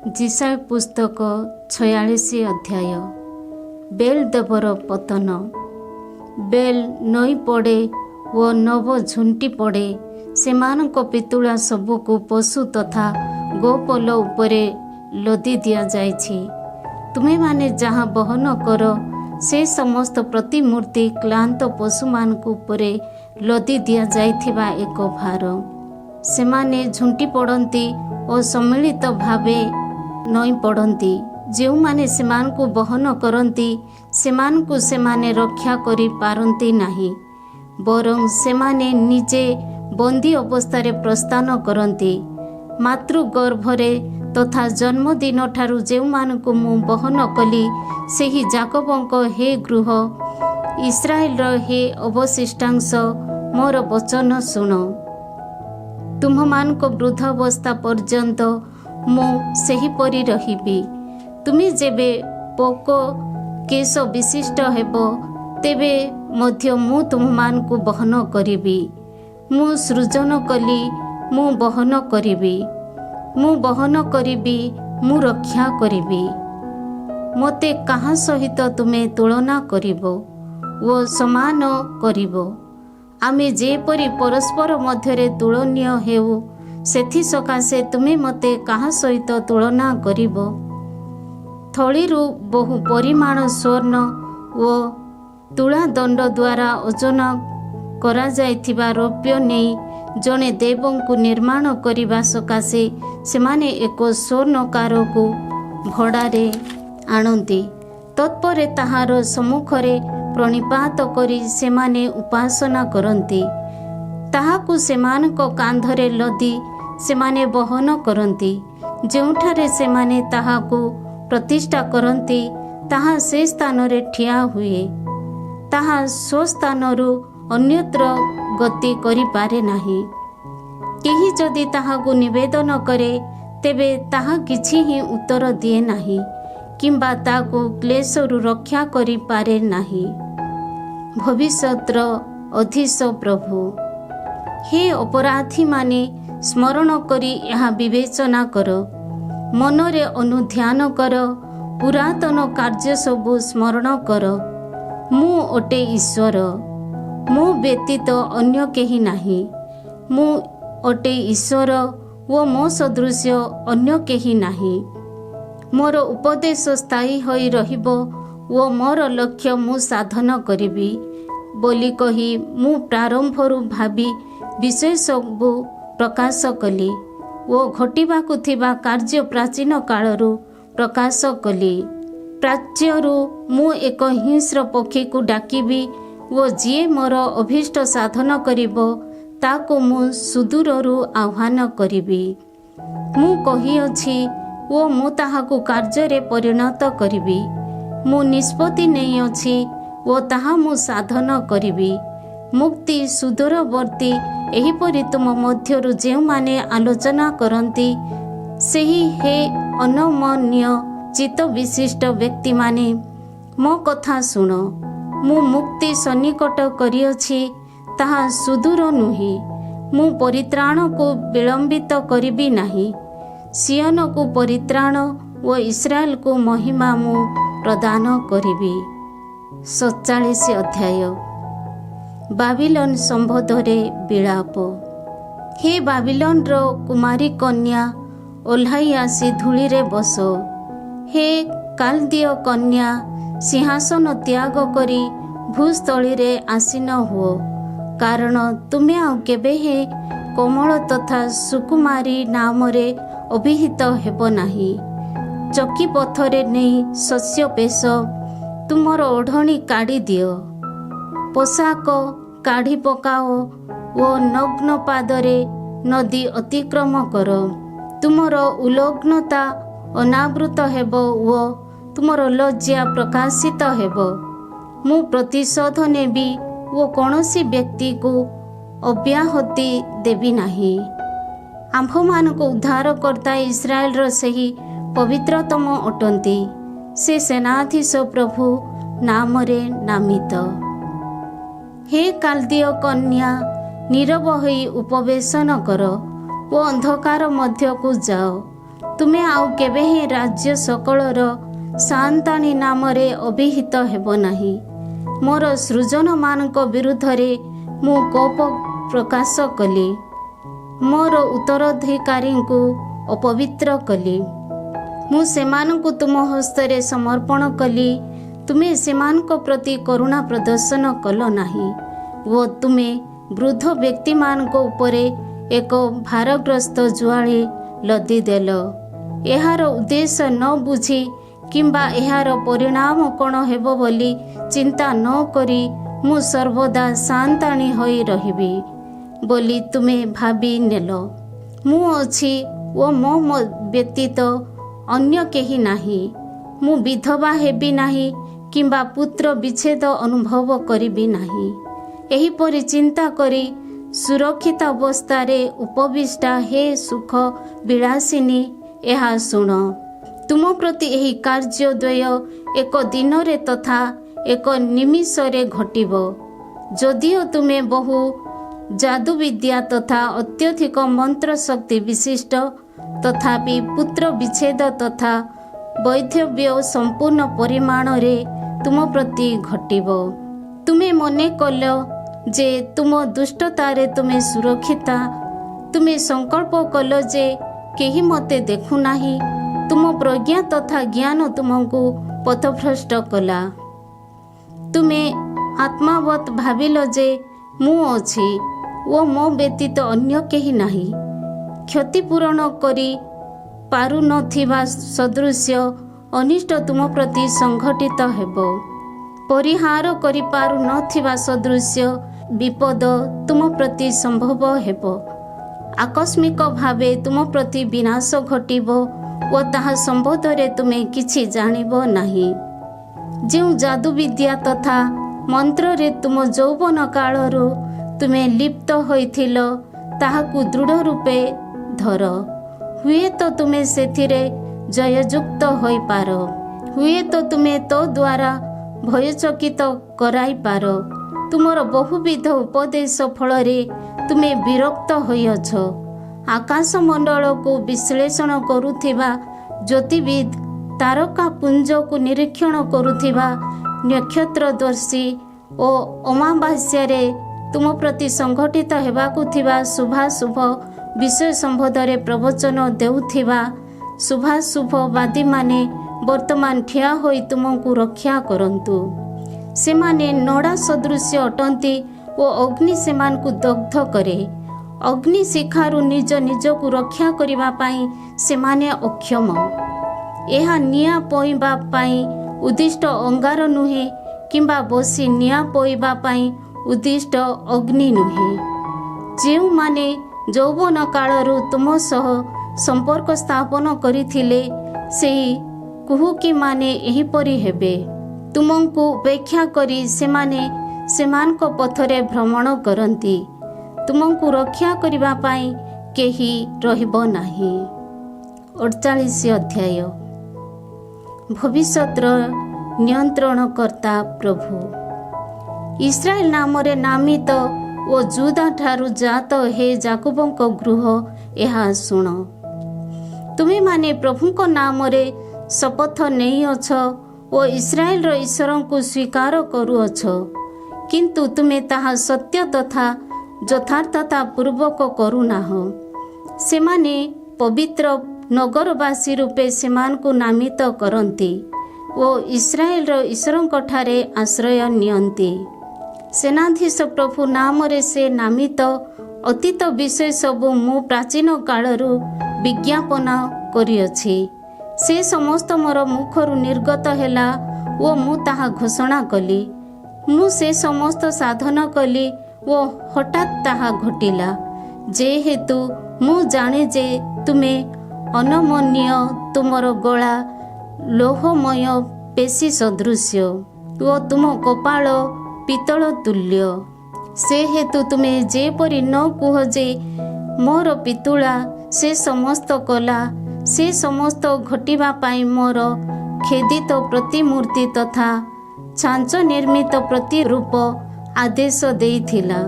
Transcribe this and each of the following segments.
जिसाय पुस्तक 46 अध्याय। बेल देवर पतन। बेल नई पड़े ओ नव झुंटी पड़े, सेमानक पितुला सबको पशु तथा गोपल उपरे लदी दिया जाइछि। तुमे माने जहाँ बहन कर से समस्त प्रतिमूर्ति क्लांत पशु मानक उपरे लदी दिया जाइथिबा एक भार। सेमाने झुंटी पड़ती और सम्मिलित भावे नई पड़ती। जो माने सेमानकु बहन करती सेमानकु सेमाने रक्षा करि पारंती नाही, बरं सेमाने निजे बंदी अवस्थारे प्रस्थान करती। मातृ गर्भरे तथा जन्मदिन ठारू जो मानकु मु बहन कली सेही जाकबंक हे गृह इस्राएल हे अवशिष्टांश मोर वचन शुण। तुम्हमानक वृद्धावस्था पर्यंत मु सेहीपरि रहिबी। तुमी जेबे पोक केश विशिष्ट हेब तेबे मध्य मु तुम्हमानकु बहन करिबी। मु सृजन कली मु बहन करिबी, मु बहन करिबी, मु रक्षा करिबी। मते कहाँ सहित तुमे तुलना करिबो ओ समान करिबो। आमे जेपरि परस्पर मध्यरे तुलनीय हेउ सेथि सकाशे तुमे मते कहाँ सहित तुलना करिबो। थळीरु बहु परिमाण स्वर्ण ओ तुला दंड द्वारा ओजन करा जाइथिबा रौप्य नेई जणे देवंकु निर्माण करिबा सकाशे सेमाने एक स्वर्णकारकु भड़ारे आणंती। तत्परे ताहार सम्मुखरे प्रणिपात करी सेमाने उपासना करती। ताहाकु सेमानक कांधरे लदी सेमाने बहन करती। जोठारे सेमाने ताहाकु प्रतिष्ठा करती ताहा से स्थान रे ठिया हुए। ताहा स्वस्थानरु अन्यत्र गति करि पारे नाही। केही जदि ताहाकु निवेदन करे तेबे ताहा किछि ही उत्तर दिए नाही किंबा ताकु क्लेशरु रक्षा करि पारे नाही। भविष्यतर अधीश प्रभु, हे अपराधी माने स्मरण करी यह विवेचना कर, मनरे अनुध्यान कर, पुरातन कार्य सबु स्मरण कर। मु अटे ईश्वर, मु व्यतीत अन्य केही नाही। मु अटे ईश्वर ओ मो सदृश अन्य केही नाही। मोर उपदेश स्थायी होई रहिबो ओ मोर लक्ष्य मु साधन करिबी बोली कही मु प्रारंभरु भाबी विषय सबु प्रकाश कली ओ घटिबाकु थिबा कार्य प्राचीन कालरु प्रकाश कली। प्राच्यरु मु एक हिंस्र पक्षी को डाकिबी ओ जिए मोर अभीष्ट साधन करिबो ताकु मु सुदूररु आह्वान करिबी। मु कही अछि ओ मु ताहाकु कार्य परिणत करिबी। मु निष्पत्ति नहीं अछि ओ ताहा मु साधन करिबी। मुक्ति सुदूरवर्ती एहिपरि तुम मध्यरु जेउ माने आलोचना करंती सेही हे अनमन्य चित्त विशिष्ट व्यक्ति माने मो कथा सुन। मु मुक्ति सन्निकट करिअछि, ताहा सुदूर नुहि। मु परित्राण को विलंबित करिबी नाही। सियन को परित्राण ओ इस्राएल को महिमा मु प्रदान करिबी। 47 अध्याय। बाबिलोन संबोधरे विलाप। हे बाबिलोन रो कुमारी कन्या, ओल्हाई आसी धूली रे बस। हे कालदीय कन्या, सिंहासन त्याग करी भूस्थली रे आसीन हुओ, कारण तुमे आउ केबे हे कोमल तथा सुकुमारी नाम रे अभिहित हेब नाही। चकी पथरे नहीं शस्य पेश, तुमर ओढ़णी काढ़ी दियो, पोशाक काढ़ी पकाओ ओ नग्न पादरे नदी अतिक्रम कर। तुमर उलग्नता अनावृत हेब ओ तुमर लज्जा प्रकाशित हेब। मु प्रतिशोध नेबी ओ कौनसी व्यक्ति को अव्याहति देबी नाही। आम्भ मानक उद्धार करता इस्राएल रो सही पवित्रतम अटंती। से सेनाधीश प्रभु नाम रे नामित। हे कालदीय कन्या, नीरव होई उपवेशन कर ओ अंधकार मध्य को जाओ। ତୁମେ ଆଉ କେବେ ହିଁ ରାଜ୍ୟ ସକଳର ସାନ୍ତାଣୀ ନାମରେ ଅଭିହିତ ହେବ ନାହିଁ। ମୋର ସୃଜନମାନଙ୍କ ବିରୁଦ୍ଧରେ ମୁଁ କୋପ ପ୍ରକାଶ କଲି, ମୋର ଉତ୍ତରାଧିକାରୀଙ୍କୁ ଅପବିତ୍ର କଲି। ମୁଁ ସେମାନଙ୍କୁ ତୁମ ହସ୍ତରେ ସମର୍ପଣ କଲି। ତୁମେ ସେମାନଙ୍କ ପ୍ରତି କରୁଣା ପ୍ରଦର୍ଶନ କଲ ନାହିଁ ଓ ତୁମେ ବୃଦ୍ଧ ବ୍ୟକ୍ତିମାନଙ୍କ ଉପରେ ଏକ ଭାରଗ୍ରସ୍ତ ଜୁଆଳି ଲଦିଦେଲ। ଏହାର ଉଦ୍ଦେଶ୍ୟ ନ ବୁଝି କିମ୍ବା ଏହାର ପରିଣାମ କ'ଣ ହେବ ବୋଲି ଚିନ୍ତା ନ କରି ମୁଁ ସର୍ବଦା ସାନ୍ତାଣୀ ହୋଇ ରହିବି ବୋଲି ତୁମେ ଭାବି ନେଲ। ମୁଁ ଅଛି ଓ ମୋ ବ୍ୟତୀତ ଅନ୍ୟ କେହି ନାହିଁ। ମୁଁ ବିଧବା ହେବି ନାହିଁ କିମ୍ବା ପୁତ୍ର ବିଚ୍ଛେଦ ଅନୁଭବ କରିବି ନାହିଁ। ଏହିପରି ଚିନ୍ତା କରି ସୁରକ୍ଷିତ ଅବସ୍ଥାରେ ଉପବିଷ୍ଟା ହେ ସୁଖ ବିଳାସିନୀ, ଏହା ଶୁଣ। ତୁମ ପ୍ରତି ଏହି କାର୍ଯ୍ୟ ଦ୍ୱୟ ଏକ ଦିନରେ ତଥା ଏକ ନିମିଷରେ ଘଟିବ। ଯଦିଓ ତୁମେ ବହୁ ଯାଦୁବିଦ୍ୟା ତଥା ଅତ୍ୟଧିକ ମନ୍ତ୍ର ଶକ୍ତି ବିଶିଷ୍ଟ, ତଥାପି ପୁତ୍ର ବିଚ୍ଛେଦ ତଥା ବୈଧବ୍ୟ ସମ୍ପୂର୍ଣ୍ଣ ପରିମାଣରେ ତୁମ ପ୍ରତି ଘଟିବ। ତୁମେ ମନେ କଲ ଯେ ତୁମ ଦୁଷ୍ଟତାରେ ତୁମେ ସୁରକ୍ଷିତା। ତୁମେ ସଂକଳ୍ପ କଲ ଯେ କେହି ମୋତେ ଦେଖୁନାହିଁ। ତୁମ ପ୍ରଜ୍ଞା ତଥା ଜ୍ଞାନ ତୁମକୁ ପଥଭ୍ରଷ୍ଟ କଲା। ତୁମେ ଆତ୍ମାବତ୍ ଭାବିଲ ଯେ ମୁଁ ଅଛି ଓ ମୋ ବ୍ୟତୀତ ଅନ୍ୟ କେହି ନାହିଁ। କ୍ଷତିପୂରଣ କରି ପାରୁନଥିବା ସଦୃଶ୍ୟ ଅନିଷ୍ଟ ତୁମ ପ୍ରତି ସଂଘଟିତ ହେବ। ପରିହାର କରିପାରୁନଥିବା ସଦୃଶ୍ୟ ବିପଦ ତୁମ ପ୍ରତି ସମ୍ଭବ ହେବ। ଆକସ୍ମିକ ଭାବେ ତୁମ ପ୍ରତି ବିନାଶ ଘଟିବ ଓ ତାହା ସମ୍ବନ୍ଧରେ ତୁମେ କିଛି ଜାଣିବ ନାହିଁ। ଯେଉଁ ଯାଦୁବିଦ୍ୟା ତଥା ମନ୍ତ୍ରରେ ତୁମ ଯୌବନ କାଳରୁ ତୁମେ ଲିପ୍ତ ହୋଇଥିଲ, ତାହାକୁ ଦୃଢ଼ ରୂପେ ଧର। ହୁଏତ ତୁମେ ସେଥିରେ ଜୟଯୁକ୍ତ ହୋଇପାର। ହୁଏତ ତୁମେ ତୋ ଦ୍ୱାରା ଭୟଚକିତ କରାଇପାର। ତୁମର ବହୁବିଧ ଉପଦେଶ ଫଳରେ ତୁମେ ବିରକ୍ତ ହୋଇଅଛ। ଆକାଶମଣ୍ଡଳକୁ ବିଶ୍ଳେଷଣ କରୁଥିବା ଜ୍ୟୋତିର୍ବିଦ, ତାରକାପୁଞ୍ଜକୁ ନିରୀକ୍ଷଣ କରୁଥିବା ନକ୍ଷତ୍ରଦର୍ଶୀ ଓ ଅମାବାସ୍ୟାରେ ତୁମ ପ୍ରତି ସଂଘଟିତ ହେବାକୁ ଥିବା ଶୁଭାଶୁଭ ବିଷୟ ସମ୍ବନ୍ଧରେ ପ୍ରବଚନ ଦେଉଥିବା ଶୁଭାଶୁଭବାଦୀମାନେ ବର୍ତ୍ତମାନ ଠିଆ ହୋଇ ତୁମକୁ ରକ୍ଷା କରନ୍ତୁ। ସେମାନେ ନଡ଼ା ସଦୃଶ୍ୟ ଅଟନ୍ତି ଓ ଅଗ୍ନି ସେମାନଙ୍କୁ ଦଗ୍ଧ କରେ। ଅଗ୍ନି ଶିଖାରୁ ନିଜ ନିଜକୁ ରକ୍ଷା କରିବା ପାଇଁ ସେମାନେ ଅକ୍ଷମ। ଏହା ନିଆଁ ପୋଇବା ପାଇଁ ଉଦ୍ଦିଷ୍ଟ ଅଙ୍ଗାର ନୁହେଁ କିମ୍ବା ବସି ନିଆଁ ପୋଇବା ପାଇଁ ଉଦ୍ଦିଷ୍ଟ ଅଗ୍ନି ନୁହେଁ। ଯେଉଁମାନେ ଯୌବନ କାଳରୁ ତୁମ ସହ ସମ୍ପର୍କ ସ୍ଥାପନ କରିଥିଲେ, ସେହି କୁହୁକୀମାନେ ଏହିପରି ହେବେ। ତୁମକୁ ଉପେକ୍ଷା କରି ସେମାନେ ସେମାନଙ୍କ ପଥରେ ଭ୍ରମଣ କରନ୍ତି। ତୁମକୁ ରକ୍ଷା କରିବା ପାଇଁ କେହି ରହିବ ନାହିଁ। 48 ଅଧ୍ୟାୟ। ଭବିଷ୍ୟତର ନିୟନ୍ତ୍ରଣକର୍ତ୍ତା ପ୍ରଭୁ। ଇସ୍ରାଏଲ ନାମରେ ନାମିତ ଓ ଯୁଦା ଠାରୁ ଜାତ ହେ ଯାକୋବଙ୍କ ଗୃହ, ଏହା ଶୁଣ। ତୁମେମାନେ ପ୍ରଭୁଙ୍କ ନାମରେ ଶପଥ ନେଇଅଛ ଓ ଇସ୍ରାଏଲର ଈଶ୍ୱରଙ୍କୁ ସ୍ୱୀକାର କରୁଅଛ, କିନ୍ତୁ ତୁମେ ତାହା ସତ୍ୟ ତଥା ଯଥାର୍ଥତା ପୂର୍ବକ କରୁନାହଁ। ସେମାନେ ପବିତ୍ର ନଗରବାସୀ ରୂପେ ସେମାନଙ୍କୁ ନାମିତ କରନ୍ତି ଓ ଇସ୍ରାଏଲର ଈଶ୍ୱରଙ୍କଠାରେ ଆଶ୍ରୟ ନିଅନ୍ତି। ସେନାଧୀଶ ପ୍ରଭୁ ନାମରେ ସେ ନାମିତ ଅତୀତ ବିଷୟ ସବୁ ମୁଁ ପ୍ରାଚୀନ କାଳରୁ ବିଜ୍ଞାପନ କରିଅଛି। ସେ ସମସ୍ତ ମୋର ମୁଖରୁ ନିର୍ଗତ ହେଲା ଓ ମୁଁ ତାହା ଘୋଷଣା କଲି। ମୁଁ ସେ ସମସ୍ତ ସାଧନ କଲି ଓ ହଠାତ୍ ତାହା ଘଟିଲା। ଯେହେତୁ ମୁଁ ଜାଣେ ଯେ ତୁମେ ଅନମନୀୟ, ତୁମର ଗଳା ଲୌହମୟ ପେଶୀ ସଦୃଶ୍ୟ ଓ ତୁମ କପାଳ ପିତ୍ତଳ ତୁଲ୍ୟ। ସେହେତୁ ତୁମେ ଯେପରି ନ କୁହ ଯେ ମୋର ପିତୁଳା ସେ ସମସ୍ତ କଲା, ସେ ସମସ୍ତ ଘଟିବା ପାଇଁ ମୋର ଖେଦିତ ପ୍ରତିମୂର୍ତ୍ତି ତଥା ଛାଞ୍ଚ ନିର୍ମିତ ପ୍ରତିରୂପ ଆଦେଶ ଦେଇଥିଲା।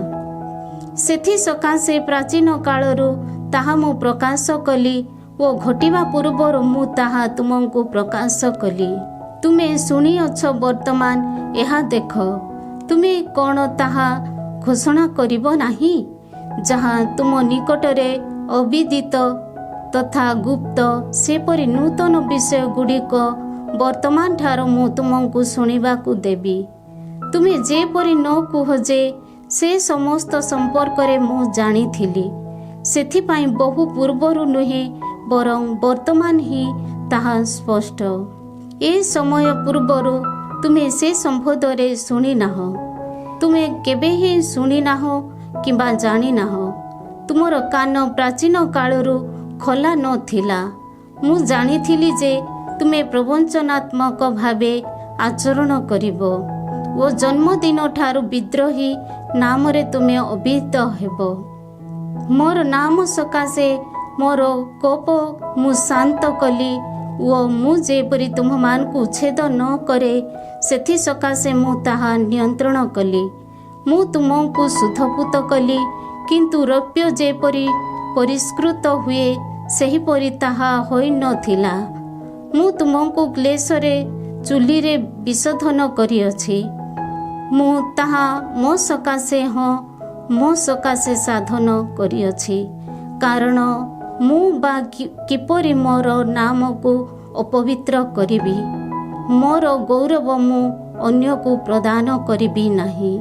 ସେଥିସକାଶେ ପ୍ରାଚୀନ କାଳରୁ ତାହା ମୁଁ ପ୍ରକାଶ କଲି ଓ ଘଟିବା ପୂର୍ବରୁ ମୁଁ ତାହା ତୁମକୁ ପ୍ରକାଶ କଲି। ତୁମେ ଶୁଣିଅଛ, ବର୍ତ୍ତମାନ ଏହା ଦେଖ। ତୁମେ କ'ଣ ତାହା ଘୋଷଣା କରିବ ନାହିଁ? ଯାହା ତୁମ ନିକଟରେ ଅବିଦିତ ତଥା ଗୁପ୍ତ, ସେପରି ନୂତନ ବିଷୟଗୁଡ଼ିକ ବର୍ତ୍ତମାନ ଠାରୁ ମୁଁ ତୁମକୁ ଶୁଣିବାକୁ ଦେବି। ତୁମେ ଯେପରି ନ କୁହ ଯେ ସେ ସମସ୍ତ ସମ୍ପର୍କରେ ମୁଁ ଜାଣିଥିଲି, ସେଥିପାଇଁ ବହୁ ପୂର୍ବରୁ ନୁହେଁ, ବରଂ ବର୍ତ୍ତମାନ ହିଁ ତାହା ସ୍ପଷ୍ଟ। ଏ ସମୟ ପୂର୍ବରୁ ତୁମେ ସେ ସମ୍ବନ୍ଧରେ ଶୁଣିନାହଁ। ତୁମେ କେବେ ହିଁ ଶୁଣିନାହଁ କିମ୍ବା ଜାଣିନାହଁ। ତୁମର କାନ ପ୍ରାଚୀନ କାଳରୁ ଖୋଲା ନଥିଲା। ମୁଁ ଜାଣିଥିଲି ଯେ ତୁମେ ପ୍ରବଞ୍ଚନାତ୍ମକ ଭାବେ ଆଚରଣ କରିବ ଓ ଜନ୍ମଦିନ ଠାରୁ ବିଦ୍ରୋହୀ ନାମରେ ତୁମେ ଅଭିହିତ ହେବ। ମୋର ନାମ ସକାଶେ ମୋର କୋପ ମୁଁ ଶାନ୍ତ କଲି ଓ ମୁଁ ଯେପରି ତୁମମାନଙ୍କୁ ଉଚ୍ଛେଦ ନ କରେ, ସେଥିସକାଶେ ମୁଁ ତାହା ନିୟନ୍ତ୍ରଣ କଲି। ମୁଁ ତୁମକୁ ଶୁଦ୍ଧପୂତ କଲି, କିନ୍ତୁ ରୌପ୍ୟ ଯେପରି ପରିଷ୍କୃତ ହୁଏ, ସେହିପରି ତାହା ହୋଇନଥିଲା। ମୁଁ ତୁମକୁ କ୍ଲେଶରେ ଚୁଲିରେ ବିଶୋଧନ କରିଅଛି। ମୁଁ ତାହା ମୋ ସକାଶେ, ହଁ, ମୋ ସକାଶେ ସାଧନ କରିଅଛି, କାରଣ ମୁଁ ବା କିପରି ମୋର ନାମକୁ ଅପବିତ୍ର କରିବି? ମୋର ଗୌରବ ମୁଁ ଅନ୍ୟକୁ ପ୍ରଦାନ କରିବି ନାହିଁ।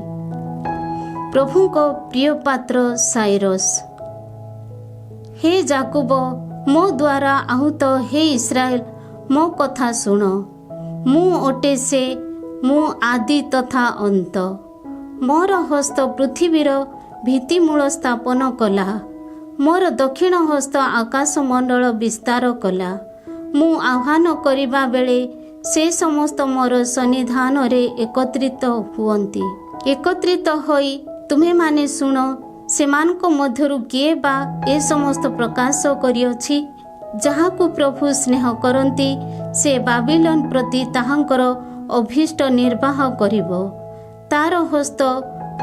ପ୍ରଭୁଙ୍କ ପ୍ରିୟ ପାତ୍ର ସାଇରସ୍। ହେ ଯାକୁବ, ମୋ ଦ୍ୱାରା ଆହୁତ, ହେ ଇସ୍ରାଏଲ, ମୋ କଥା ଶୁଣ। ମୁଁ ଅଟେ ସେ, ମୁଁ ଆଦି ତଥା ଅନ୍ତ। ମୋର ହସ୍ତ ପୃଥିବୀର ଭିତ୍ତିମୂଳ ସ୍ଥାପନ କଲା। ମୋର ଦକ୍ଷିଣ ହସ୍ତ ଆକାଶମଣ୍ଡଳ ବିସ୍ତାର କଲା। ମୁଁ ଆହ୍ୱାନ କରିବା ବେଳେ ସେ ସମସ୍ତ ମୋର ସନ୍ନିଧାନରେ ଏକତ୍ରିତ ହୁଅନ୍ତି। ଏକତ୍ରିତ ହୋଇ ତୁମେମାନେ ଶୁଣ। ସେମାନଙ୍କ ମଧ୍ୟରୁ କିଏ ବା ଏ ସମସ୍ତ ପ୍ରକାଶ କରିଅଛି? ଯାହାକୁ ପ୍ରଭୁ ସ୍ନେହ କରନ୍ତି, ସେ ବାବିଲୋନ ପ୍ରତି ତାହାଙ୍କର ଅଭୀଷ୍ଟ ନିର୍ବାହ କରିବ। ତାର ହସ୍ତ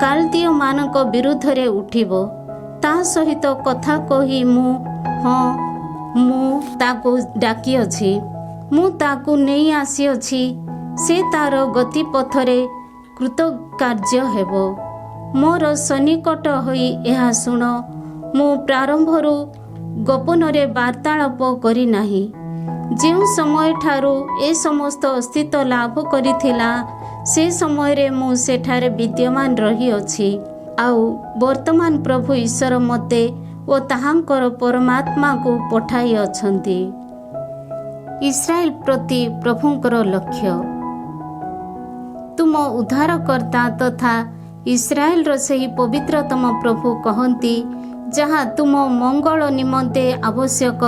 କାଲଦୀୟମାନଙ୍କ ବିରୁଦ୍ଧରେ ଉଠିବ। ତା ସହିତ କଥା କହି ହଁ, ମୁଁ ତାକୁ ଡାକିଅଛି, ମୁଁ ତାକୁ ନେଇ ଆସିଅଛି। ସେ ତାର ଗତିପଥରେ କୃତକାର୍ଯ୍ୟ ହେବ। ମୋର ସନ୍ନିକଟ ହୋଇ ଏହା ଶୁଣ। ମୁଁ ପ୍ରାରମ୍ଭରୁ ଗୋପନରେ ବାର୍ତ୍ତାଳାପ କରିନାହିଁ। ଯେଉଁ ସମୟଠାରୁ ଏ ସମସ୍ତ ଅସ୍ତିତ୍ୱ ଲାଭ କରିଥିଲା, ସେ ସମୟରେ ମୁଁ ସେଠାରେ ବିଦ୍ୟମାନ ରହିଅଛି। ଆଉ ବର୍ତ୍ତମାନ ପ୍ରଭୁ ଈଶ୍ୱର ମୋତେ ଓ ତାହାଙ୍କର ପରମାତ୍ମାକୁ ପଠାଇଅଛନ୍ତି। ଇସ୍ରାଏଲ ପ୍ରତି ପ୍ରଭୁଙ୍କର ଲକ୍ଷ୍ୟ। ତୁମ ଉଦ୍ଧାରକର୍ତ୍ତା ତଥା ଇସ୍ରାଏଲର ସେହି ପବିତ୍ରତମ ପ୍ରଭୁ କହନ୍ତି, ଯାହା ତୁମ ମଙ୍ଗଳ ନିମନ୍ତେ ଆବଶ୍ୟକ,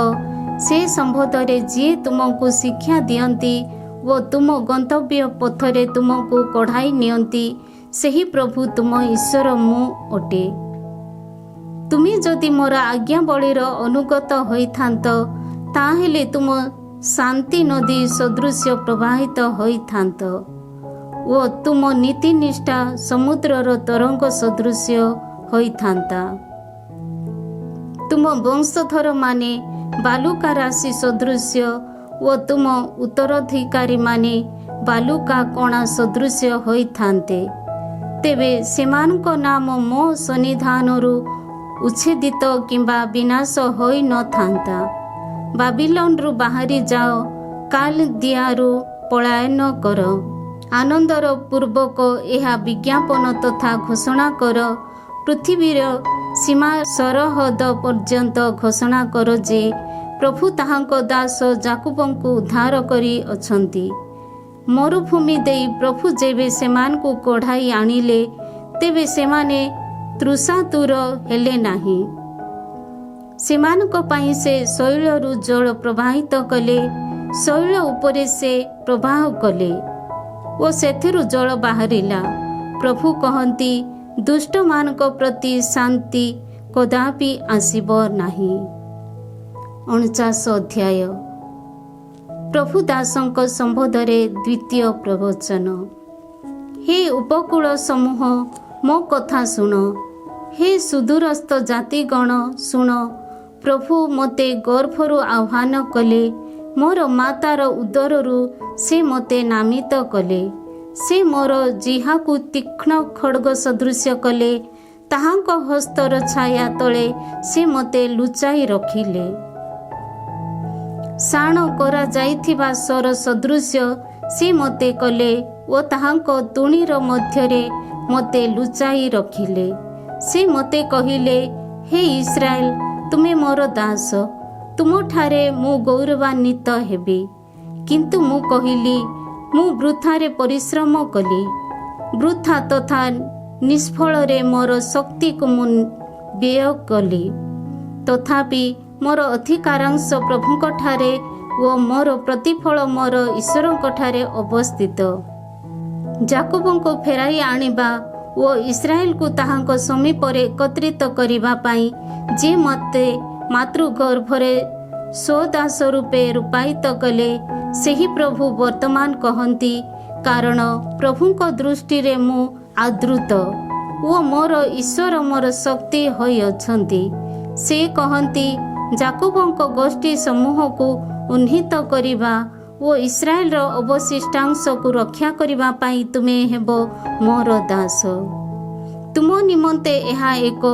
ସେ ସମ୍ବନ୍ଧରେ ଯିଏ ତୁମକୁ ଶିକ୍ଷା ଦିଅନ୍ତି ଓ ତୁମ ଗନ୍ତବ୍ୟ ପଥରେ ତୁମକୁ କଢ଼ାଇ ନିଅନ୍ତି, ସେହି ପ୍ରଭୁ ତୁମ ଈଶ୍ୱର ମୁଁ ଅଟେ। ତୁମେ ଯଦି ମୋର ଆଜ୍ଞାବଳୀର ଅନୁଗତ ହୋଇଥାନ୍ତ, ତାହେଲେ ତୁମ ଶାନ୍ତି ନଦୀ ସଦୃଶ୍ୟ ପ୍ରବାହିତ ହୋଇଥାନ୍ତ ଓ ତୁମ ନୀତିନିଷ୍ଠା ସମୁଦ୍ରର ତରଙ୍ଗ ସଦୃଶ୍ୟ ହୋଇଥାନ୍ତା। ତୁମ ବଂଶଧରମାନେ ବାଲୁକା ରାଶି ସଦୃଶ୍ୟ ଓ ତୁମ ଉତ୍ତରାଧିକାରୀମାନେ ବାଲୁକା କଣା ସଦୃଶ୍ୟ ହୋଇଥାନ୍ତେ। ତେବେ ସେମାନଙ୍କ ନାମ ମୋ ସନ୍ନିଧାନରୁ ଉଚ୍ଛେଦିତ କିମ୍ବା ବିନାଶ ହୋଇନଥାନ୍ତା। ବାବିଲୋନରୁ ବାହାରି ଯାଅ, କାଲଦିଆରୁ ପଳାୟନ କର। ଆନନ୍ଦର ପୂର୍ବକ ଏହା ବିଜ୍ଞାପନ ତଥା ଘୋଷଣା କର। ପୃଥିବୀର ସୀମା ସରହଦ ପର୍ଯ୍ୟନ୍ତ ଘୋଷଣା କର ଯେ ପ୍ରଭୁ ତାହାଙ୍କ ଦାସ ଯାକୁବଙ୍କୁ ଉଦ୍ଧାର କରି ଅଛନ୍ତି। ମରୁଭୂମି ଦେଇ ପ୍ରଭୁ ଯେବେ ସେମାନଙ୍କୁ କଢ଼ାଇ ଆଣିଲେ, ତେବେ ସେମାନେ ତୃଷାତୁର ହେଲେ ନାହିଁ। ସେମାନଙ୍କ ପାଇଁ ସେ ଶୈଳରୁ ଜଳ ପ୍ରବାହିତ କଲେ। ଶୈଳ ଉପରେ ସେ ପ୍ରବାହ କଲେ ଓ ସେଥିରୁ ଜଳ ବାହାରିଲା। ପ୍ରଭୁ କହନ୍ତି, ଦୁଷ୍ଟମାନଙ୍କ ପ୍ରତି ଶାନ୍ତି କଦାପି ଆସିବ ନାହିଁ। 49 ଅଧ୍ୟାୟ। ପ୍ରଭୁ ଦାସଙ୍କ ସମ୍ବନ୍ଧରେ ଦ୍ୱିତୀୟ ପ୍ରବଚନ। ହେ ଉପକୂଳ ସମୂହ, ମୋ କଥା ଶୁଣ। ହେ ସୁଦୂରସ୍ଥ ଜାତିଗଣ, ଶୁଣ। ପ୍ରଭୁ ମୋତେ ଗର୍ଭରୁ ଆହ୍ୱାନ କଲେ, ମୋର ମାତାର ଉଦରରୁ ସେ ମୋତେ ନାମିତ କଲେ। ସେ ମୋର ଜିହ୍ୱାକୁ ତୀକ୍ଷ୍ଣ ଖଡ଼୍ଗ ସଦୃଶ୍ୟ କଲେ, ତାହାଙ୍କ ହସ୍ତର ଛାୟା ତଳେ ସେ ମୋତେ ଲୁଚାଇ ରଖିଲେ। ଶାଣ କରାଯାଇଥିବା ସ୍ୱର ସଦୃଶ୍ୟ ସେ ମୋତେ କଲେ ଓ ତାହାଙ୍କ ତୁଣିର ମଧ୍ୟରେ ମୋତେ ଲୁଚାଇ ରଖିଲେ। ସେ ମୋତେ କହିଲେ, ହେ ଇସ୍ରାଏଲ, ତୁମେ ମୋର ଦାସ, ତୁମଠାରେ ମୁଁ ଗୌରବାନ୍ୱିତ ହେବି। କିନ୍ତୁ ମୁଁ କହିଲି, ମୁଁ ବୃଥାରେ ପରିଶ୍ରମ କଲି, ବୃଥା ତଥା ନିଷ୍ଫଳରେ ମୋର ଶକ୍ତିକୁ ମୁଁ ବ୍ୟୟ କଲି। ତଥାପି ମୋର ଅଧିକାରାଂଶ ପ୍ରଭୁଙ୍କଠାରେ ଓ ମୋର ପ୍ରତିଫଳ ମୋର ଈଶ୍ୱରଙ୍କଠାରେ ଅବସ୍ଥିତ। ଯାକୋବଙ୍କୁ ଫେରାଇ ଆଣିବା ଓ ଇସ୍ରାଏଲକୁ ତାହାଙ୍କ ସମୀପରେ ଏକତ୍ରିତ କରିବା ପାଇଁ ଯେ ମୋତେ ମାତୃଗର୍ଭରେ ସ୍ୱଦାସ ରୂପେ ରୂପାୟିତ କଲେ, ସେହି ପ୍ରଭୁ ବର୍ତ୍ତମାନ କହନ୍ତି, କାରଣ ପ୍ରଭୁଙ୍କ ଦୃଷ୍ଟିରେ ମୁଁ ଆଦୃତ ଓ ମୋର ଈଶ୍ୱର ମୋର ଶକ୍ତି ହୋଇଅଛନ୍ତି। ସେ କହନ୍ତି, ଯାକୋବଙ୍କ ଗୋଷ୍ଠୀ ସମୂହକୁ ଉନ୍ନୀତ କରିବା ଓ ଇସ୍ରାଏଲର ଅବଶିଷ୍ଟାଂଶକୁ ରକ୍ଷା କରିବା ପାଇଁ ତୁମେ ହେବ ମୋର ଦାସ। ତୁମ ନିମନ୍ତେ ଏହା ଏକ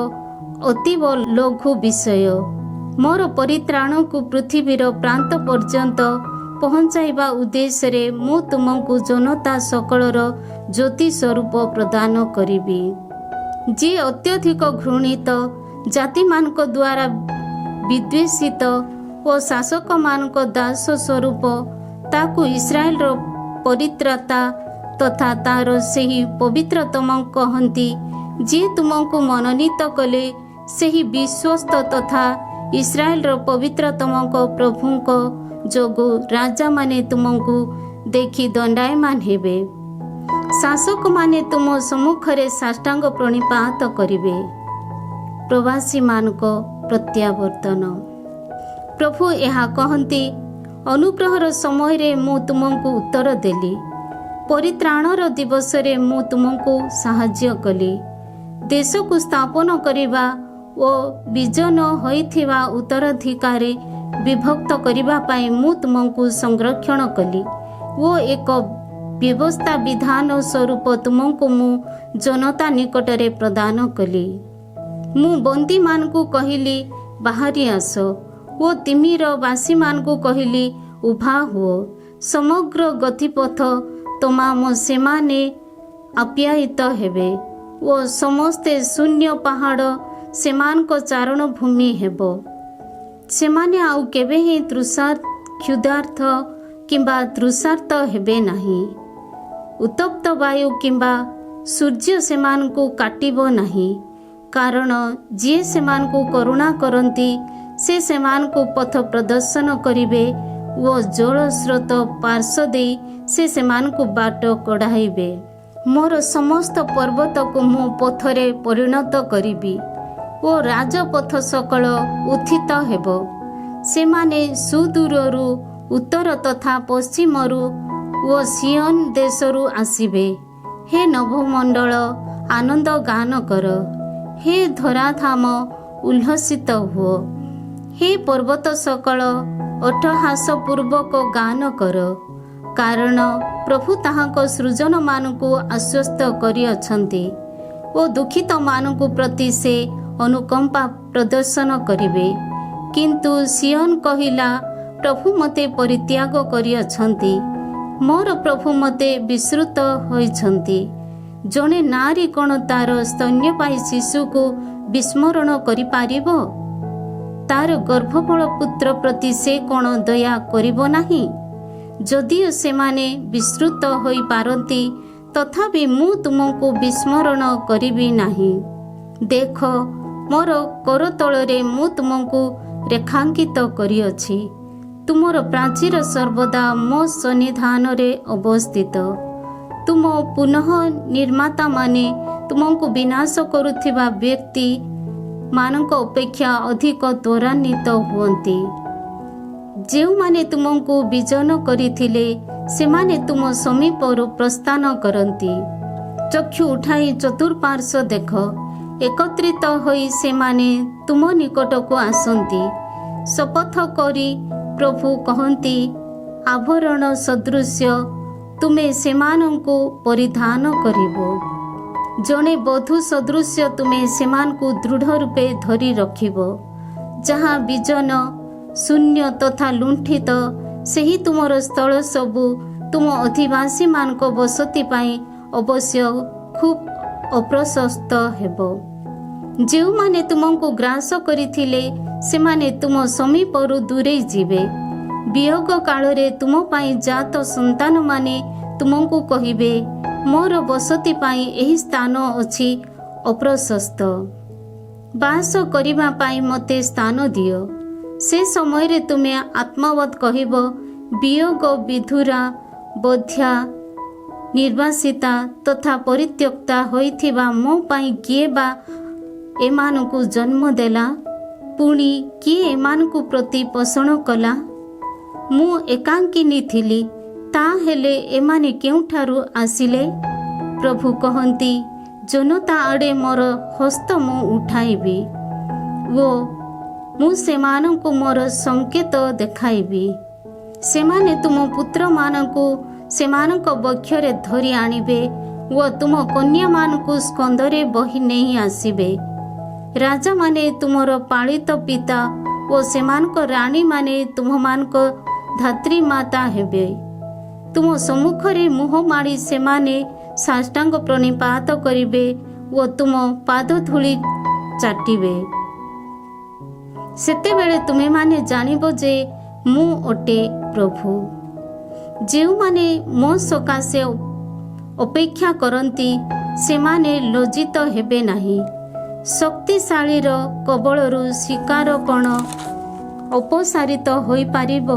ଅତୀବ ଲଘୁ ବିଷୟ। ମୋର ପରିତ୍ରାଣକୁ ପୃଥିବୀର ପ୍ରାନ୍ତ ପର୍ଯ୍ୟନ୍ତ ପହଞ୍ଚାଇବା ଉଦ୍ଦେଶ୍ୟରେ ମୁଁ ତୁମକୁ ଜନତା ସକଳର ଜ୍ୟୋତି ସ୍ୱରୂପ ପ୍ରଦାନ କରିବି। ଯିଏ ଅତ୍ୟଧିକ ଘୃଣିତ, ଜାତିମାନଙ୍କ ଦ୍ୱାରା ବିଦ୍ୱେଷିତ ଓ ଶାସକମାନଙ୍କ ଦାସ ସ୍ୱରୂପ, ତାକୁ ଇସ୍ରାଏଲର ପରିତ୍ରାତା ତଥା ତାର ସେହି ପବିତ୍ରତମ କହନ୍ତି, ଯିଏ ତୁମକୁ ମନୋନୀତ କଲେ, ସେହି ବିଶ୍ୱସ୍ତ ତଥା ଇସ୍ରାଏଲର ପବିତ୍ରତମଙ୍କ ପ୍ରଭୁଙ୍କ ଯୋଗୁଁ ରାଜାମାନେ ତୁମକୁ ଦେଖି ଦଣ୍ଡାୟମାନ ହେବେ। ଶାସକମାନେ ତୁମ ସମ୍ମୁଖରେ ସାଷ୍ଟାଙ୍ଗ ପ୍ରଣିପାତ କରିବେ। ପ୍ରବାସୀମାନଙ୍କ ପ୍ରତ୍ୟାବର୍ତ୍ତନ। ପ୍ରଭୁ ଏହା କହନ୍ତି, ଅନୁଗ୍ରହର ସମୟରେ ମୁଁ ତୁମକୁ ଉତ୍ତର ଦେଲି, ପରିତ୍ରାଣର ଦିବସରେ ମୁଁ ତୁମକୁ ସାହାଯ୍ୟ କଲି। ଦେଶକୁ ସ୍ଥାପନ କରିବା ଓ ବିଜନ ହୋଇଥିବା ଉତ୍ତରାଧିକାରୀ ବିଭକ୍ତ କରିବା ପାଇଁ ମୁଁ ତୁମକୁ ସଂରକ୍ଷଣ କଲି ଓ ଏକ ବ୍ୟବସ୍ଥା ବିଧାନ ସ୍ୱରୂପ ତୁମକୁ ମୁଁ ଜନତା ନିକଟରେ ପ୍ରଦାନ କଲି। ମୁଁ ବନ୍ଦୀମାନଙ୍କୁ କହିଲି, ବାହାରି ଆସ ଓ ତିମିର ବାସୀମାନଙ୍କୁ କହିଲି, ଉଭା ହୁଅ। ସମଗ୍ର ଗତିପଥ ତମାମ ସେମାନେ ଆପ୍ୟାୟିତ ହେବେ ଓ ସମସ୍ତେ ଶୂନ୍ୟ ପାହାଡ଼ ସେମାନଙ୍କ ଚାରଣ ଭୂମି ହେବ। ସେମାନେ ଆଉ କେବେ ହିଁ କ୍ଷୁଧାର୍ଥ କିମ୍ବା ତୃଷାର୍ତ୍ତ ହେବେ ନାହିଁ। ଉତ୍ତପ୍ତ ବାୟୁ କିମ୍ବା ସୂର୍ଯ୍ୟ ସେମାନଙ୍କୁ କାଟିବ ନାହିଁ, କାରଣ ଯିଏ ସେମାନଙ୍କୁ କରୁଣା କରନ୍ତି ସେ ସେମାନଙ୍କୁ ପଥ ପ୍ରଦର୍ଶନ କରିବେ ଓ ଜଳ ସ୍ରୋତ ପାର୍ଶ୍ୱ ଦେଇ ସେ ସେମାନଙ୍କୁ ବାଟ କଢ଼ାଇବେ। ମୋର ସମସ୍ତ ପର୍ବତକୁ ମୁଁ ପଥରେ ପରିଣତ କରିବି ଓ ରାଜପଥ ସକଳ ଉତ୍ଥିତ ହେବ। ସେମାନେ ସୁଦୂରରୁ, ଉତ୍ତର ତଥା ପଶ୍ଚିମରୁ ଓ ସିୟନ ଦେଶରୁ ଆସିବେ। ହେ ନଭମଣ୍ଡଳ, ଆନନ୍ଦ ଗାନ କର। ହେ ଧରାଧାମ, ଉଲ୍ଲସିତ ହୁଅ। ହେ ପର୍ବତ ସକଳ, ଅଟ୍ଟହାସ ପୂର୍ବକ ଗାନ କର। କାରଣ ପ୍ରଭୁ ତାହାଙ୍କ ସୃଜନମାନଙ୍କୁ ଆଶ୍ୱସ୍ତ କରିଅଛନ୍ତି ଓ ଦୁଃଖିତମାନଙ୍କୁ ପ୍ରତି ସେ ଅନୁକମ୍ପା ପ୍ରଦର୍ଶନ କରିବେ। କିନ୍ତୁ ସିୟନ କହିଲା, ପ୍ରଭୁ ମୋତେ ପରିତ୍ୟାଗ କରିଅଛନ୍ତି, ମୋର ପ୍ରଭୁ ମୋତେ ବିସ୍ମୃତ ହୋଇଛନ୍ତି। ଜଣେ ନାରୀ କ'ଣ ତାର ସ୍ତନ୍ୟପାୟୀ ଶିଶୁକୁ ବିସ୍ମରଣ କରିପାରିବ? ତାର ଗର୍ଭବଳ ପୁତ୍ର ପ୍ରତି ସେ କ'ଣ ଦୟା କରିବ ନାହିଁ? ଯଦିଓ ସେମାନେ ବିସ୍ମୃତ ହୋଇପାରନ୍ତି, ତଥାପି ମୁଁ ତୁମକୁ ବିସ୍ମରଣ କରିବି ନାହିଁ। ଦେଖ, ମୋର କରତଳରେ ମୁଁ ତୁମକୁ ରେଖାଙ୍କିତ କରିଅଛି। ତୁମର ପ୍ରାଚୀର ସର୍ବଦା ମୋ ସନ୍ନିଧାନରେ ଅବସ୍ଥିତ। ତୁମ ପୁନଃ ନିର୍ମାତାମାନେ ତୁମକୁ ବିନାଶ କରୁଥିବା ବ୍ୟକ୍ତି ମାନଙ୍କ ଅପେକ୍ଷା ଅଧିକ ତ୍ୱରାନ୍ୱିତ ହୁଅନ୍ତି। ଯେଉଁମାନେ ତୁମକୁ ବିଜନ କରିଥିଲେ ସେମାନେ ତୁମ ସମୀପରୁ ପ୍ରସ୍ଥାନ କରନ୍ତି। ଚକ୍ଷୁ ଉଠାଇ ଚତୁଃପାର୍ଶ୍ୱ ଦେଖ, ଏକତ୍ରିତ ହୋଇ ସେମାନେ ତୁମ ନିକଟକୁ ଆସନ୍ତି। ଶପଥ କରି ପ୍ରଭୁ କହନ୍ତି, ଆଭରଣ ସଦୃଶ୍ୟ ତୁମେ ସେମାନଙ୍କୁ ପରିଧାନ କରିବ। ଜଣେ ବଧୂ ସଦୃଶ୍ୟ ତୁମେ ସେମାନଙ୍କୁ ଦୃଢ଼ ରୂପେ ଧରି ରଖିବ। ଯାହା ବିଜନ, ଶୂନ୍ୟ ତଥା ଲୁଣ୍ଠିତ, ସେହି ତୁମର ସ୍ଥଳ ସବୁ ତୁମ ଅଧିବାସୀମାନଙ୍କ ବସତି ପାଇଁ ଅବଶ୍ୟ ଖୁବ୍ ଅପ୍ରଶସ୍ତ ହେବ। ଯେଉଁମାନେ ତୁମକୁ ଗ୍ରାସ କରିଥିଲେ ସେମାନେ ତୁମ ସମୀପରୁ ଦୂରେଇ ଯିବେ। ବିୟୋଗ କାଳରେ ତୁମ ପାଇଁ ଜାତ ସନ୍ତାନମାନେ ତୁମକୁ କହିବେ, ମୋର ବସତି ପାଇଁ ଏହି ସ୍ଥାନ ଅଛି ଅପ୍ରଶସ୍ତ। ବାସ କରିବା ପାଇଁ ମୋତେ ସ୍ଥାନ ଦିଅ। ସେ ସମୟରେ ତୁମେ ଆତ୍ମବତ୍ କହିବ, ବିୟୋଗ ବିଧୁରା, ବଧ୍ୟା, ନିର୍ବାସିତା ତଥା ପରିତ୍ୟକ୍ତା ହୋଇଥିବା ମୋ ପାଇଁ କିଏ ବା ଏମାନଙ୍କୁ ଜନ୍ମ ଦେଲା? ପୁଣି କିଏ ଏମାନଙ୍କୁ ପ୍ରତିପୋଷଣ କଲା? ମୁଁ ଏକାଙ୍କିନୀ ଥିଲି, ତାହେଲେ ଏମାନେ କେଉଁଠାରୁ ଆସିଲେ? ପ୍ରଭୁ କହନ୍ତି, ଜନତା ଆଡ଼େ ମୋର ହସ୍ତ ମୁଁ ଉଠାଇବି ଓ ମୁଁ ସେମାନଙ୍କୁ ମୋର ସଂକେତ ଦେଖାଇବି। ସେମାନେ ତୁମ ପୁତ୍ରମାନଙ୍କୁ ସେମାନଙ୍କ ବକ୍ଷରେ ଧରି ଆଣିବେ ଓ ତୁମ କନ୍ୟାମାନଙ୍କୁ ସ୍କନ୍ଧରେ ବହି ନେଇ ଆସିବେ। ରାଜାମାନେ ତୁମର ପାଳିତ ପିତା ଓ ସେମାନଙ୍କ ରାଣୀମାନେ ତୁମମାନଙ୍କ ଧାତ୍ରୀ ମାତା ହେବେ। ତୁମ ସମ୍ମୁଖରେ ମୁହଁ ମାଡ଼ି ସେମାନେ ସାଷ୍ଟାଙ୍ଗ ପ୍ରଣିପାତ କରିବେ ଓ ତୁମ ପାଦ ଧୂଳି ଚାଟିବେ। ସେତେବେଳେ ତୁମେମାନେ ଜାଣିବ ଯେ ମୁଁ ଅଟେ ପ୍ରଭୁ। ଯେଉଁମାନେ ମୋ ସକାଶେ ଅପେକ୍ଷା କରନ୍ତି ସେମାନେ ଲଜ୍ଜିତ ହେବେ ନାହିଁ। ଶକ୍ତିଶାଳୀର କବଳରୁ ଶିକାର କ'ଣ ଅପସାରିତ ହୋଇପାରିବ?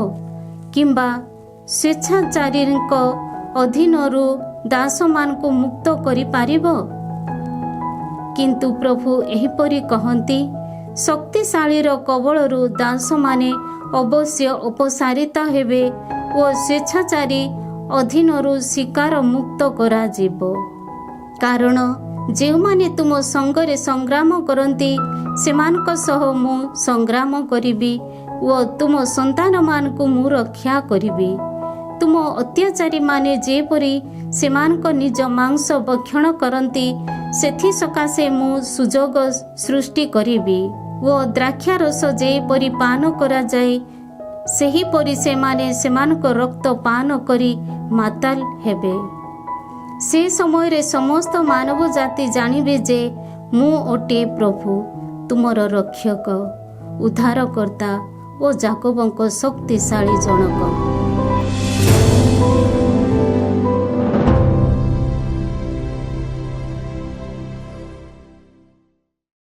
କିମ୍ବା ସ୍ୱେଚ୍ଛାଚାରୀଙ୍କ ଅଧୀନରୁ ଦାସମାନଙ୍କୁ ମୁକ୍ତ କରିପାରିବ? କିନ୍ତୁ ପ୍ରଭୁ ଏହିପରି କହନ୍ତି, ଶକ୍ତିଶାଳୀର କବଳରୁ ଦାସମାନେ ଅବଶ୍ୟ ଅପସାରିତ ହେବେ ଓ ସ୍ୱେଚ୍ଛାଚାରୀ ଅଧୀନରୁ ଶିକାର ମୁକ୍ତ କରାଯିବ। କାରଣ ଯେଉଁମାନେ ତୁମ ସଙ୍ଗରେ ସଂଗ୍ରାମ କରନ୍ତି ସେମାନଙ୍କ ସହ ମୁଁ ସଂଗ୍ରାମ କରିବି ଓ ତୁମ ସନ୍ତାନମାନଙ୍କୁ ମୁଁ ରକ୍ଷା କରିବି। ତୁମ ଅତ୍ୟାଚାରୀମାନେ ଯେପରି ସେମାନଙ୍କ ନିଜ ମାଂସ ଭକ୍ଷଣ କରନ୍ତି ସେଥିସକାଶେ ମୁଁ ସୁଯୋଗ ସୃଷ୍ଟି କରିବି ଓ ଦ୍ରାକ୍ଷାରସ ଯେପରି ପାନ କରାଯାଏ ସେହିପରି ସେମାନେ ସେମାନଙ୍କ ରକ୍ତ ପାନ କରି ମାତାଲ ହେବେ। ସେ ସମୟରେ ସମସ୍ତ ମାନବ ଜାତି ଜାଣିବେ ଯେ ମୁଁ ଅଟେ ପ୍ରଭୁ, ତୁମର ରକ୍ଷକ, ଉଦ୍ଧାରକର୍ତ୍ତା ଓ ଯାକୋବଙ୍କ ଶକ୍ତିଶାଳୀ ଜଣକ।